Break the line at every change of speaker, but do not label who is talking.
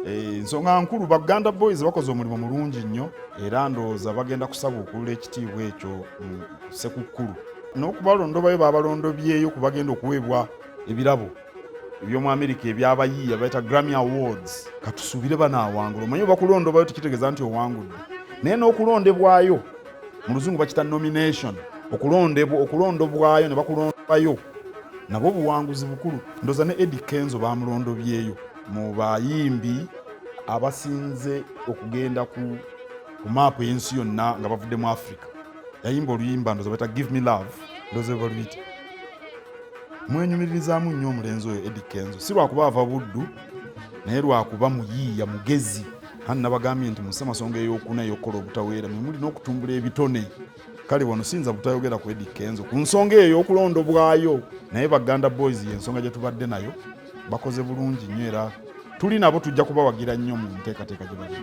Ensonga nkulu Baganda Boys bakoze omulimu mulungi nnyo era ndowooza bagenda kusabuukulula ekitiibwa ekyo mu Ssekukkulu. N'okubalondobayo babalondobyeyo ku bagenda okuweebwa ebirabo eby'omu Amerika ebyabayiiya bayita Grammy Awards. Katusuubire banaawangula. Omanyi bakulondobayo tekitegeeza nti owangudde. Naye n'okulondebwayo mu Luzungu bakita nomination. Okulondobwayo ne bakulondobayo nabwo buwanguzi bukulu. Ndowooza ne Eddie Kenzo bamulondobyeyo mu bayimbi abasinze okugenda ku maapu y'ensi yonna nga bavudde mu Africa. Yayimba oluyimba ndowooza bayita Give Me Love. Ndowooza bwe baluyita. Mwenyumirizaamu nnyo omulenzi oyo Eddie Kenzo. Si lwakuba ava Buddu naye lwakuba muyiiya mugezi. Hano nabagambye nti mu Ssamasonga ey'okuna ey'okukola obutaweera mwe muli n'okutumbula ebitone. Kale wano siyinza butayogera ku Eddie Kenzo ku nsonga eyo ey'okulondobwayo. Naye Baganda Boys y'ensonga gye tubadde nayo bakoze bulungi nnyo era tuli nabo tujja kubawagira nnyo mu nteekateeka gye bali.